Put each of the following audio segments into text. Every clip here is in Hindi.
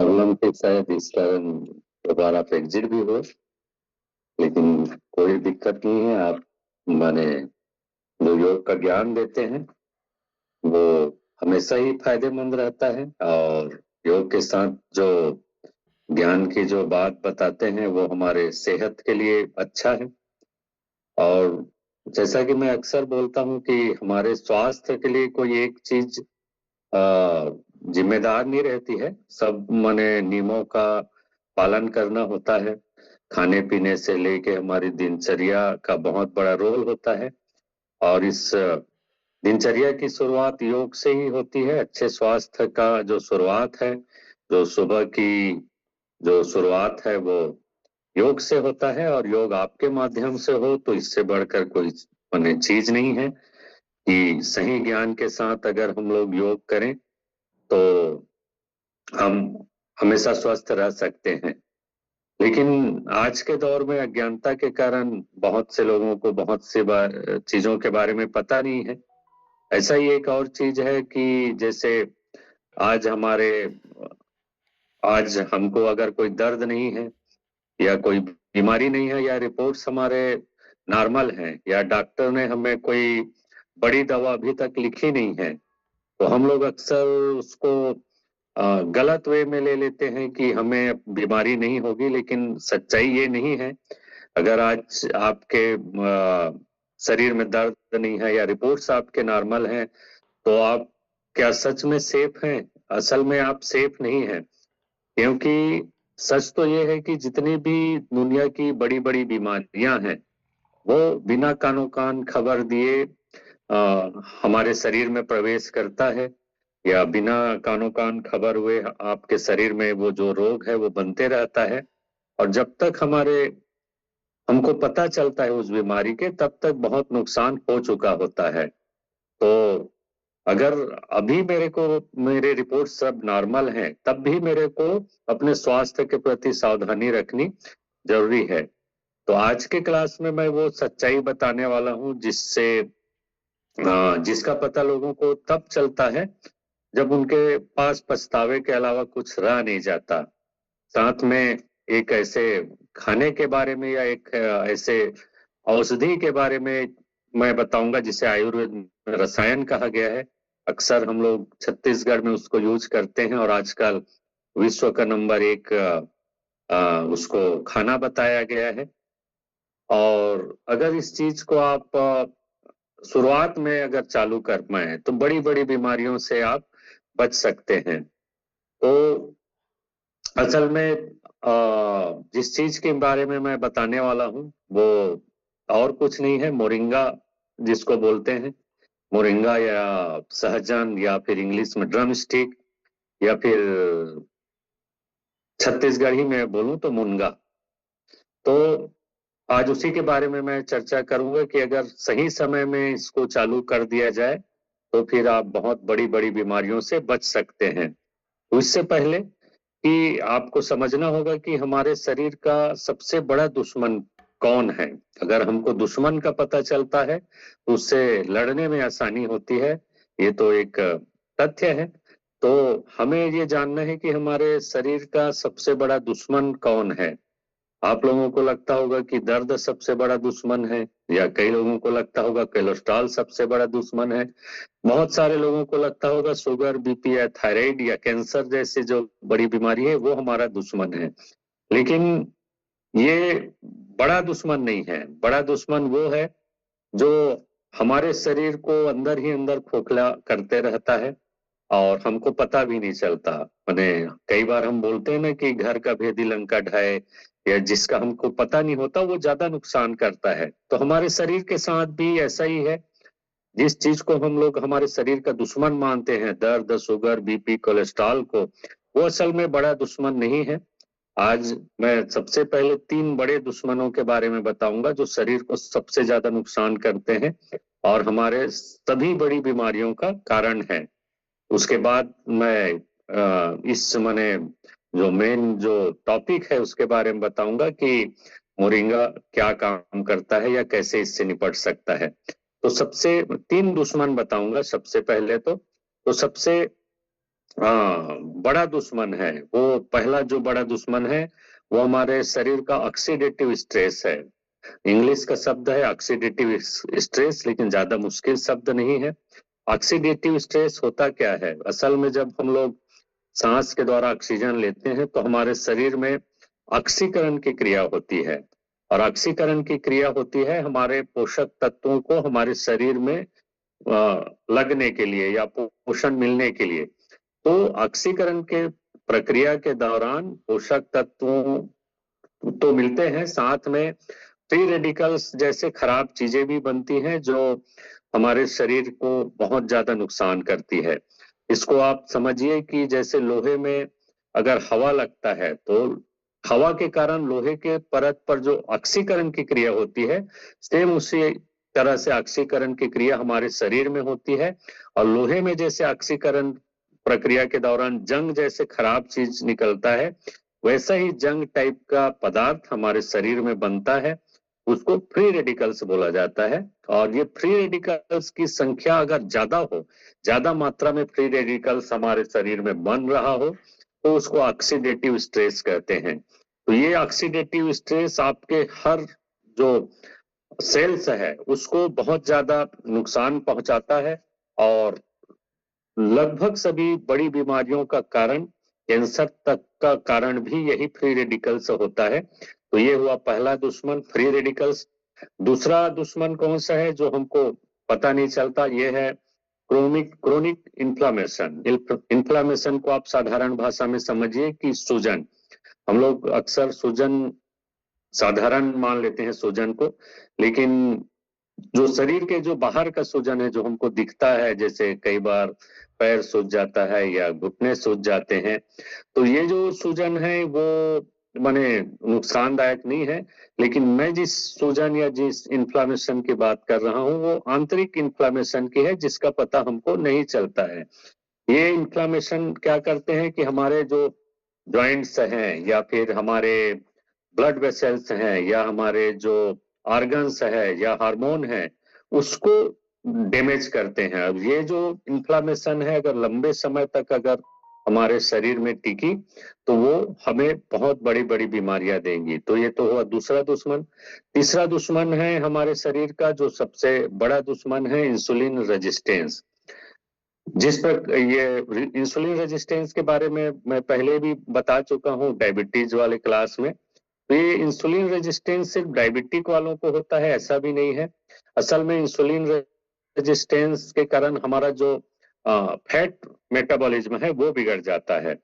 प्रॉब्लम थी, शायद इस कारण दोबारा आप एग्जिट भी हो, लेकिन कोई दिक्कत नहीं है। आप माने जो योग का ज्ञान देते हैं वो हमेशा ही फायदेमंद रहता है, और योग के साथ जो ज्ञान की जो बात बताते हैं वो हमारे सेहत के लिए अच्छा है। और जैसा कि मैं अक्सर बोलता हूँ कि हमारे स्वास्थ्य के लिए कोई एक चीज अ, जिम्मेदार नहीं रहती है, सब माने नियमों का पालन करना होता है। खाने पीने से लेके हमारी दिनचर्या का बहुत बड़ा रोल होता है, और इस दिनचर्या की शुरुआत योग से ही होती है। अच्छे स्वास्थ्य का जो शुरुआत है, जो सुबह की जो शुरुआत है वो योग से होता है, और योग आपके माध्यम से हो तो इससे बढ़कर कोई माने चीज नहीं है कि सही ज्ञान के साथ अगर हम लोग योग करें तो हम हमेशा स्वस्थ रह सकते हैं। लेकिन आज के दौर में अज्ञानता के कारण बहुत से लोगों को बहुत सी बार चीजों के बारे में पता नहीं है। ऐसा ही एक और चीज है कि जैसे आज हमारे आज हमको अगर कोई दर्द नहीं है या कोई बीमारी नहीं है, या रिपोर्ट्स हमारे नॉर्मल हैं, या डॉक्टर ने हमें कोई बड़ी दवा अभी तक लिखी नहीं है, तो हम लोग अक्सर उसको गलत वे में ले लेते हैं कि हमें बीमारी नहीं होगी, लेकिन सच्चाई ये नहीं है। अगर आज आपके शरीर में दर्द नहीं है या रिपोर्ट्स आपके नॉर्मल हैं, तो आप क्या सच में सेफ हैं? असल में आप सेफ नहीं हैं, क्योंकि सच तो ये है कि जितनी भी दुनिया की बड़ी बड़ी बीमारियां हैं वो बिना कानो कान खबर दिए हमारे शरीर में प्रवेश करता है, या बिना कानो कान खबर हुए आपके शरीर में वो जो रोग है वो बनते रहता है। और जब तक हमको पता चलता है उस बीमारी के, तब तक बहुत नुकसान हो चुका होता है। तो अगर अभी मेरे रिपोर्ट सब नॉर्मल हैं, तब भी मेरे को अपने स्वास्थ्य के प्रति सावधानी रखनी जरूरी है। तो आज के क्लास में मैं वो सच्चाई बताने वाला हूँ जिसका पता लोगों को तब चलता है जब उनके पास पछतावे के अलावा कुछ रह नहीं जाता। साथ में एक ऐसे खाने के बारे में या एक ऐसे औषधि के बारे में मैं बताऊंगा जिसे आयुर्वेद में रसायन कहा गया है। अक्सर हम लोग छत्तीसगढ़ में उसको यूज करते हैं, और आजकल विश्व का नंबर एक उसको खाना बताया गया है। और अगर इस चीज को आप शुरुआत में अगर चालू कर पाए तो बड़ी बड़ी बीमारियों से आप बच सकते हैं। तो असल में जिस चीज के बारे में मैं बताने वाला हूँ वो और कुछ नहीं है, मोरिंगा जिसको बोलते हैं। मोरिंगा या सहजन, या फिर इंग्लिश में ड्रम स्टिक, या फिर छत्तीसगढ़ी में बोलूं तो मुनगा। तो आज उसी के बारे में मैं चर्चा करूंगा कि अगर सही समय में इसको चालू कर दिया जाए तो फिर आप बहुत बड़ी बड़ी बीमारियों से बच सकते हैं। तो इससे पहले कि आपको समझना होगा कि हमारे शरीर का सबसे बड़ा दुश्मन कौन है। अगर हमको दुश्मन का पता चलता है तो उससे लड़ने में आसानी होती है। ये तो एक तथ्य है। तो हमें ये जानना है कि हमारे शरीर का सबसे बड़ा दुश्मन कौन है। आप लोगों को लगता होगा कि दर्द सबसे बड़ा दुश्मन है, या कई लोगों को लगता होगा कोलेस्ट्रॉल सबसे बड़ा दुश्मन है। बहुत सारे लोगों को लगता होगा शुगर, बीपी या थायराइड या कैंसर जैसी जो बड़ी बीमारी है वो हमारा दुश्मन है। लेकिन ये बड़ा दुश्मन नहीं है। बड़ा दुश्मन वो है जो हमारे शरीर को अंदर ही अंदर खोखला करते रहता है, और हमको पता भी नहीं चलता। मैंने कई बार हम बोलते हैं ना कि घर का भेदी लंका ढाए, या जिसका हमको पता नहीं होता वो ज्यादा नुकसान करता है। तो हमारे शरीर के साथ भी ऐसा ही है। जिस चीज को हम लोग हमारे शरीर का दुश्मन मानते हैं, दर्द, शुगर, बीपी, कोलेस्ट्रॉल को, वो असल में बड़ा दुश्मन नहीं है। आज मैं सबसे पहले 3 बड़े दुश्मनों के बारे में बताऊंगा जो शरीर को सबसे ज्यादा नुकसान करते हैं और हमारे सभी बड़ी बीमारियों का कारण है। उसके बाद मैं इस माने जो मेन जो टॉपिक है उसके बारे में बताऊंगा कि मोरिंगा क्या काम करता है या कैसे इससे निपट सकता है। तो सबसे 3 दुश्मन बताऊंगा सबसे पहले। तो सबसे बड़ा दुश्मन है। वो पहला जो बड़ा दुश्मन है वो हमारे शरीर का ऑक्सीडेटिव स्ट्रेस है। इंग्लिश का शब्द है ऑक्सीडेटिव स्ट्रेस, लेकिन ज्यादा मुश्किल शब्द नहीं है। ऑक्सीडेटिव स्ट्रेस होता क्या है? असल में जब हम लोग सांस के द्वारा ऑक्सीजन लेते हैं तो हमारे शरीर में ऑक्सीकरण की क्रिया होती है, और ऑक्सीकरण की क्रिया होती है हमारे पोषक तत्वों को हमारे शरीर में लगने के लिए या पोषण मिलने के लिए। तो ऑक्सीकरण के प्रक्रिया के दौरान पोषक तत्वों तो मिलते हैं, साथ में फ्री रेडिकल्स जैसे खराब चीजें भी बनती हैं जो हमारे शरीर को बहुत ज्यादा नुकसान करती है। इसको आप समझिए कि जैसे लोहे में अगर हवा लगता है तो हवा के कारण लोहे के परत पर जो ऑक्सीकरण की क्रिया होती है, सेम उसी तरह से ऑक्सीकरण की क्रिया हमारे शरीर में होती है। और लोहे में जैसे ऑक्सीकरण प्रक्रिया के दौरान जंग जैसे खराब चीज निकलता है, वैसा ही जंग टाइप का पदार्थ हमारे शरीर में बनता है, उसको फ्री रेडिकल्स बोला जाता है। और ये फ्री रेडिकल्स की संख्या अगर ज्यादा हो, ज्यादा मात्रा में फ्री रेडिकल्स हमारे शरीर में बन रहा हो, तो उसको ऑक्सीडेटिव स्ट्रेस कहते हैं। तो ये ऑक्सीडेटिव स्ट्रेस आपके हर जो सेल्स है उसको बहुत ज्यादा नुकसान पहुंचाता है, और लगभग सभी बड़ी बीमारियों का कारण, कैंसर तक का कारण भी यही फ्री रेडिकल्स होता है। तो ये हुआ पहला दुश्मन, फ्री रेडिकल्स। दूसरा दुश्मन कौन सा है जो हमको पता नहीं चलता? ये है क्रोनिक इन्फ्लामेशन। इन्फ्लामेशन को आप साधारण भाषा में समझिए कि सूजन। हम लोग अक्सर सूजन साधारण मान लेते हैं सूजन को, लेकिन जो शरीर के जो बाहर का सूजन है जो हमको दिखता है, जैसे कई बार पैर सूज जाता है या घुटने सूज जाते हैं, तो ये जो सूजन है वो माने नुकसानदायक नहीं है। लेकिन मैं जिस सूजन या जिस इन्फ्लामेशन की बात कर रहा हूँ वो आंतरिक इन्फ्लामेशन की है, जिसका पता हमको नहीं चलता है। ये इन्फ्लामेशन क्या करते हैं कि हमारे जो जॉइंट्स हैं या फिर हमारे ब्लड वेसल्स हैं या हमारे जो ऑर्गन्स है या हार्मोन है उसको डैमेज करते हैं। अब ये जो इन्फ्लामेशन है अगर लंबे समय तक अगर हमारे शरीर में टिकी तो वो हमें बहुत बड़ी बड़ी बीमारियां देंगी। तो ये तो हुआ दूसरा दुश्मन। तीसरा दुश्मन है हमारे शरीर का जो सबसे बड़ा दुश्मन है, इंसुलिन रेजिस्टेंस। जिस पर ये इंसुलिन रेजिस्टेंस के बारे में मैं पहले भी बता चुका हूँ डायबिटीज वाले क्लास में। तो ये इंसुलिन रेजिस्टेंस सिर्फ डायबिटिक वालों को होता है ऐसा भी नहीं है। असल में इंसुलिन रेजिस्टेंस के कारण हमारा जो फैट मेटाबॉलिज्म है वो बिगड़ जाता है।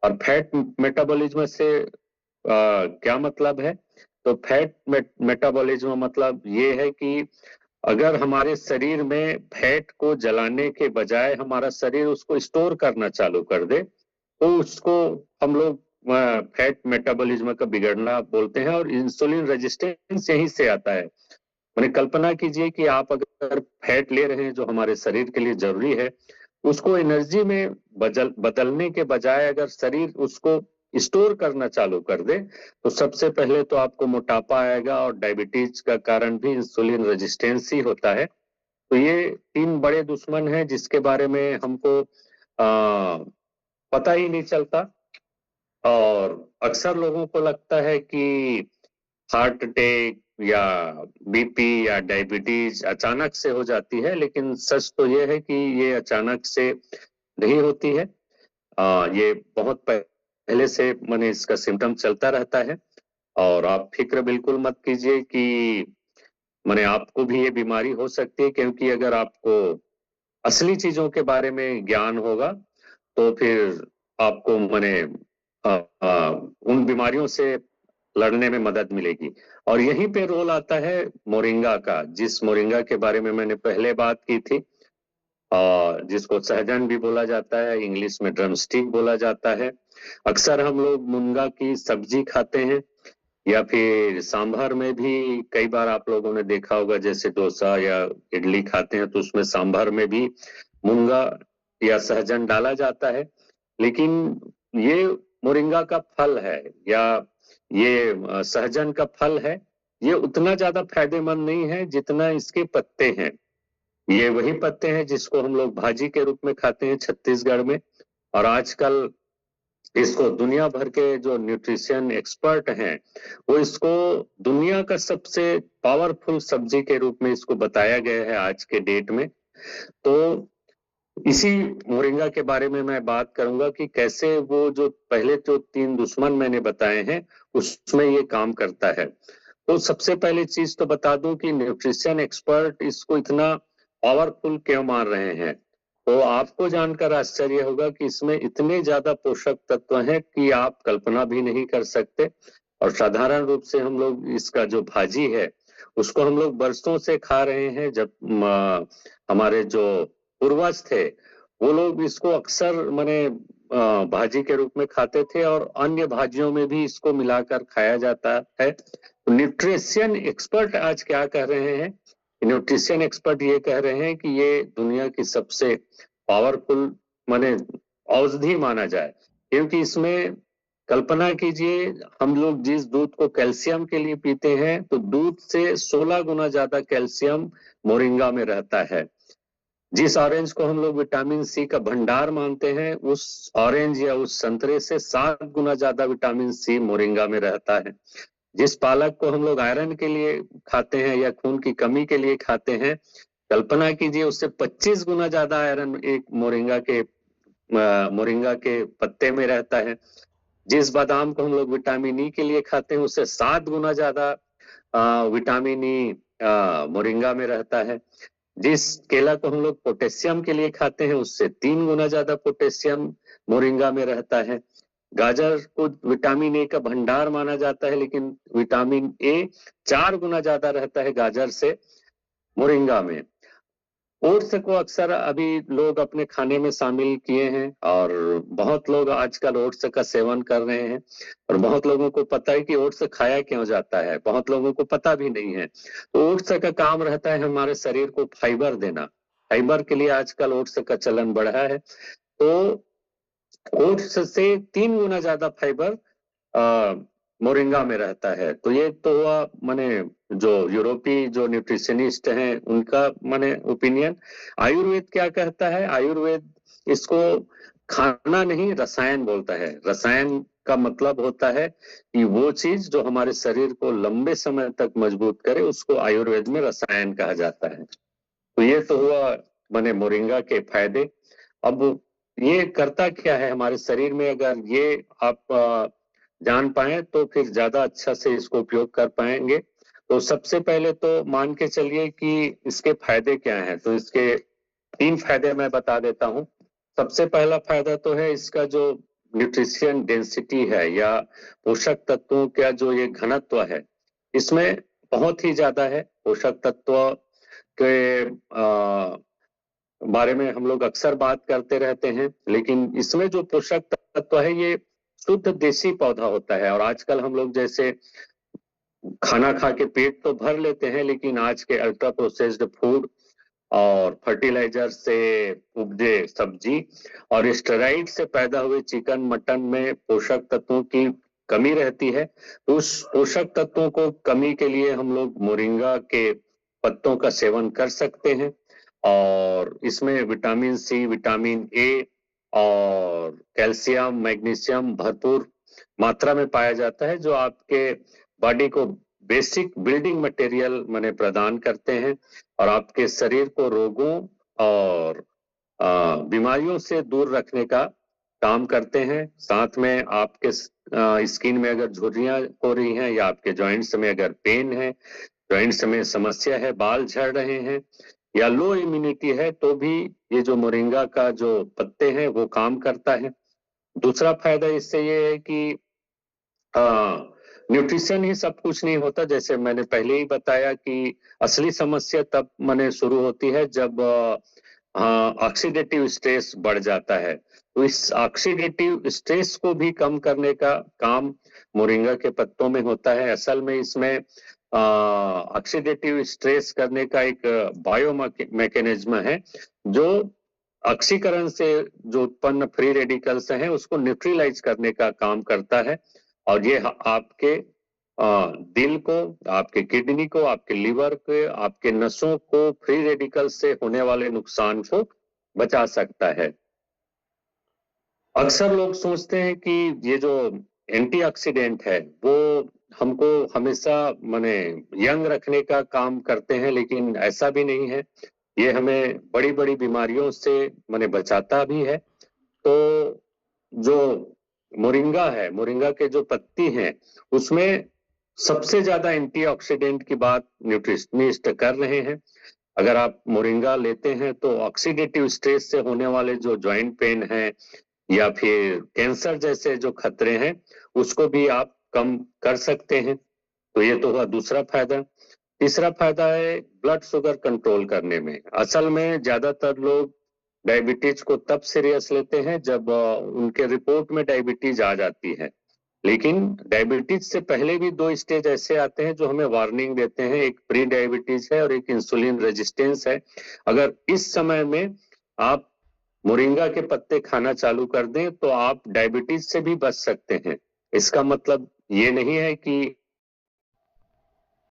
और फैट मेटाबॉलिज्म से क्या मतलब है? तो फैट मेटाबॉलिज्म मतलब ये है कि अगर हमारे शरीर में फैट को जलाने के बजाय हमारा शरीर उसको स्टोर करना चालू कर दे, तो उसको हम लोग फैट मेटाबॉलिज्म का बिगड़ना बोलते हैं। और इंसुलिन रेजिस्टेंस यहीं से आता है। मैंने कल्पना कीजिए कि आप अगर फैट ले रहे हैं जो हमारे शरीर के लिए जरूरी है, उसको एनर्जी में बदलने के बजाय अगर शरीर उसको स्टोर करना चालू कर दे, तो सबसे पहले तो आपको मोटापा आएगा, और डायबिटीज का कारण भी इंसुलिन रेजिस्टेंस ही होता है। तो ये तीन बड़े दुश्मन हैं जिसके बारे में हमको पता ही नहीं चलता। और अक्सर लोगों को लगता है कि हार्ट अटैक या बीपी या डायबिटीज अचानक से हो जाती है, लेकिन सच तो ये है कि ये अचानक से नहीं होती है। ये बहुत पहले से माने इसका सिम्टम चलता रहता है। और आप फिक्र बिल्कुल मत कीजिए कि माने आपको भी ये बीमारी हो सकती है, क्योंकि अगर आपको असली चीजों के बारे में ज्ञान होगा तो फिर आपको माने उन बीमारियों से लड़ने में मदद मिलेगी। और यहीं पे रोल आता है मोरिंगा का, जिस मोरिंगा के बारे में मैंने पहले बात की थी, जिसको सहजन भी बोला जाता है, इंग्लिश में ड्रमस्टिक बोला जाता है। अक्सर हम लोग मुनगा की सब्जी खाते हैं, या फिर सांभर में भी कई बार आप लोगों ने देखा होगा, जैसे डोसा या इडली खाते हैं तो उसमें सांभर में भी मुनगा या सहजन डाला जाता है। लेकिन ये मोरिंगा का फल है या ये सहजन का फल है, ये उतना ज्यादा फायदेमंद नहीं है जितना इसके पत्ते हैं। ये वही पत्ते हैं जिसको हम लोग भाजी के रूप में खाते हैं छत्तीसगढ़ में। और आजकल इसको दुनिया भर के जो न्यूट्रिशन एक्सपर्ट हैं वो इसको दुनिया का सबसे पावरफुल सब्जी के रूप में इसको बताया गया है आज के डेट में। तो इसी मोरिंगा के बारे में मैं बात करूंगा कि कैसे वो जो पहले जो 3 दुश्मन मैंने बताए हैं उसमें ये काम करता है। तो सबसे पहले चीज तो बता दूं कि न्यूट्रिशन एक्सपर्ट इसको इतना पावरफुल क्यों मान रहे हैं। तो आपको जानकर आश्चर्य होगा कि इसमें इतने ज्यादा पोषक तत्व हैं कि आप कल्पना भी नहीं कर सकते। और साधारण रूप से हम लोग इसका जो भाजी है उसको हम लोग बरसों से खा रहे हैं। जब हमारे जो पूर्वज थे वो लोग इसको अक्सर माने भाजी के रूप में खाते थे और अन्य भाजियों में भी इसको मिलाकर खाया जाता है। न्यूट्रिशन एक्सपर्ट आज क्या कह रहे हैं, न्यूट्रिशन एक्सपर्ट ये कह रहे हैं कि ये दुनिया की सबसे पावरफुल माने औषधि माना जाए, क्योंकि इसमें कल्पना कीजिए हम लोग जिस दूध को कैल्शियम के लिए पीते हैं तो दूध से 16 गुना ज्यादा कैल्शियम मोरिंगा में रहता है। जिस ऑरेंज को हम लोग विटामिन सी का भंडार मानते हैं उस ऑरेंज या उस संतरे से 7 गुना ज्यादा विटामिन सी मोरिंगा में रहता है। जिस पालक को हम लोग आयरन के लिए खाते हैं या खून की कमी के लिए खाते हैं, कल्पना कीजिए उससे 25 गुना ज्यादा आयरन एक मोरिंगा के पत्ते में रहता है। जिस बादाम को हम लोग विटामिन ई के लिए खाते हैं उससे 7 गुना ज्यादा विटामिन ई मोरिंगा में रहता है। जिस केला को हम लोग पोटेशियम के लिए खाते हैं उससे 3 गुना ज्यादा पोटेशियम मोरिंगा में रहता है। गाजर को विटामिन ए का भंडार माना जाता है, लेकिन विटामिन ए 4 गुना ज्यादा रहता है गाजर से मोरिंगा में। ओट्स को अक्सर अभी लोग अपने खाने में शामिल किए हैं और बहुत लोग आजकल ओट्स का सेवन कर रहे हैं और बहुत लोगों को पता है कि ओट्स खाया क्यों जाता है, बहुत लोगों को पता भी नहीं है। तो ओट्स का काम रहता है हमारे शरीर को फाइबर देना। फाइबर के लिए आजकल ओट्स का चलन बढ़ा है। तो ओट्स से 3 गुना ज्यादा फाइबर मोरिंगा में रहता है। तो ये तो हुआ माने जो यूरोपीय जो न्यूट्रिशनिस्ट हैं उनका माने ओपिनियन। आयुर्वेद क्या कहता है, आयुर्वेद इसको खाना नहीं रसायन बोलता है। रसायन का मतलब होता है कि वो चीज जो हमारे शरीर को लंबे समय तक मजबूत करे उसको आयुर्वेद में रसायन कहा जाता है। तो ये तो हुआ माने मोरिंगा के फायदे। अब ये करता क्या है हमारे शरीर में, अगर ये आप जान पाए तो फिर ज्यादा अच्छा से इसको उपयोग कर पाएंगे। तो सबसे पहले तो मान के चलिए कि इसके फायदे क्या हैं। तो इसके 3 फायदे मैं बता देता हूं। सबसे पहला फायदा तो है इसका जो न्यूट्रिशन डेंसिटी है या पोषक तत्वों का जो ये घनत्व है इसमें बहुत ही ज्यादा है। पोषक तत्व के बारे में हम लोग अक्सर बात करते रहते हैं, लेकिन इसमें जो पोषक तत्व है ये शुद्ध देसी पौधा होता है। और आजकल हम लोग जैसे खाना खा के पेट तो भर लेते हैं, लेकिन आज के अल्ट्रा प्रोसेस्ड फूड और फर्टिलाइजर से उपजे सब्जी और स्टेरॉइड से पैदा हुए चिकन मटन में पोषक तत्वों की कमी रहती है। तो उस पोषक तत्वों को कमी के लिए हम लोग मोरिंगा के पत्तों का सेवन कर सकते हैं। और इसमें विटामिन सी, विटामिन ए और कैल्शियम, मैग्नीशियम भरपूर मात्रा में पाया जाता है, जो आपके बॉडी को बेसिक बिल्डिंग मटेरियल माने प्रदान करते हैं और आपके शरीर को रोगों और बीमारियों से दूर रखने का काम करते हैं। साथ में आपके स्किन में अगर झुर्रियां हो रही हैं या आपके जॉइंट्स में अगर पेन है, जॉइंट्स में समस्या है, बाल झड़ रहे हैं या लो इम्यूनिटी है, तो भी ये जो मोरिंगा का जो पत्ते हैं वो काम करता है। दूसरा फायदा इससे ये है कि न्यूट्रिशन ही सब कुछ नहीं होता। जैसे मैंने पहले ही बताया कि असली समस्या तब माने शुरू होती है जब ऑक्सीडेटिव स्ट्रेस बढ़ जाता है। तो इस ऑक्सीडेटिव स्ट्रेस को भी कम करने का काम मोरिंगा के पत्तों में होता है। असल में इसमें ऑक्सीडेटिव स्ट्रेस करने का एक बायो मैकेनिज्म है जो ऑक्सीकरण से जो उत्पन्न फ्री रेडिकल्स हैं उसको न्यूट्रलाइज करने का काम करता है। और ये आपके दिल को, आपके किडनी को, आपके लिवर को, आपके नसों को फ्री रेडिकल से होने वाले नुकसान को बचा सकता है। अक्सर लोग सोचते हैं कि ये जो एंटीऑक्सीडेंट है वो हमको हमेशा माने यंग रखने का काम करते हैं, लेकिन ऐसा भी नहीं है। ये हमें बड़ी बड़ी बीमारियों से माने बचाता भी है। तो जो मोरिंगा है, मोरिंगा के जो पत्ती हैं, उसमें सबसे ज्यादा एंटीऑक्सीडेंट की बात न्यूट्रिशनिस्ट कर रहे हैं। अगर आप मोरिंगा लेते हैं तो ऑक्सीडेटिव स्ट्रेस से होने वाले जो जॉइंट पेन है या फिर कैंसर जैसे जो खतरे हैं, उसको भी आप कम कर सकते हैं। तो ये तो हुआ दूसरा फायदा। तीसरा फायदा है ब्लड शुगर कंट्रोल करने में। असल में ज्यादातर लोग डायबिटीज को तब सीरियस लेते हैं जब उनके रिपोर्ट में डायबिटीज आ जाती है। लेकिन डायबिटीज से पहले भी दो स्टेज ऐसे आते हैं जो हमें वार्निंग देते हैं। एक प्री डायबिटीज है और एक इंसुलिन रेजिस्टेंस है। अगर इस समय में आप मोरिंगा के पत्ते खाना चालू कर दें तो आप डायबिटीज से भी बच सकते हैं। इसका मतलब ये नहीं है कि